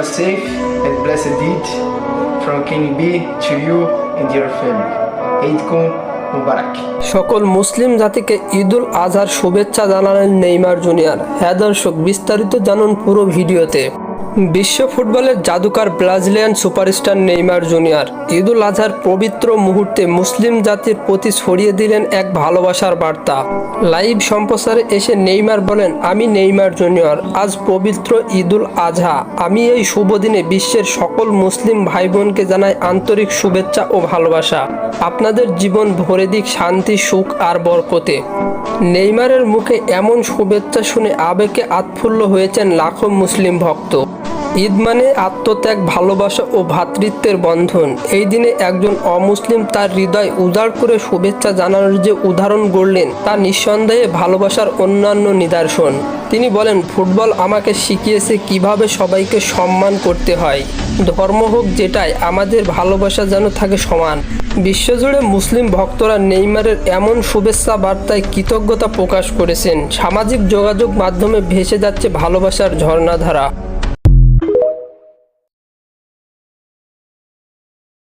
safe and blessed Eid from King B to you and your family. Eidkum Mubarak. সকল মুসলিম জাতিকে ঈদুল আজহার শুভেচ্ছা জানালেন Neymar junior. হ্যাঁ দর্শক, বিস্তারিত জানুন পুরো ভিডিওতে। বিশ্ব ফুটবলের জাদুকর ব্রাজিলিয়ান সুপারস্টার নেইমার জুনিয়র ঈদুল আজহার পবিত্র মুহূর্তে মুসলিম জাতির প্রতি ছড়িয়ে দিলেন এক ভালোবাসার বার্তা। লাইভ সম্প্রচারে এসে নেইমার বলেন, আমি নেইমার জুনিয়র, আজ পবিত্র ঈদুল আজহা। আমি এই শুভ দিনে বিশ্বের সকল মুসলিম ভাই বোনকে জানাই আন্তরিক শুভেচ্ছা ও ভালোবাসা। আপনাদের জীবন ভরে দিক শান্তি, সুখ আর বরকতে। নেইমারের মুখে এমন শুভেচ্ছা শুনে আবেগে আত্মফুল্ল হয়েছেন লাখো মুসলিম ভক্ত। ঈদ মানে আত্মত্যাগ, ভালোবাসা ও ভ্রাতৃত্বের বন্ধন। এই দিনে একজন অমুসলিম তার হৃদয় উজাড় করে শুভেচ্ছা জানানোর যে উদাহরণ গড়লেন তা নিঃসন্দেহে ভালোবাসার অন্যান্য নিদর্শন। তিনি বলেন, ফুটবল আমাকে শিখিয়েছে কিভাবে সবাইকে সম্মান করতে হয়। ধর্ম হোক যেটাই, আমাদের ভালোবাসা যেন থাকে সমান। বিশ্বজুড়ে মুসলিম ভক্তরা নেইমারের এমন শুভেচ্ছা বার্তায় কৃতজ্ঞতা প্রকাশ করেছেন। সামাজিক যোগাযোগ মাধ্যমে ভেসে যাচ্ছে ভালোবাসার ঝর্ণাধারা।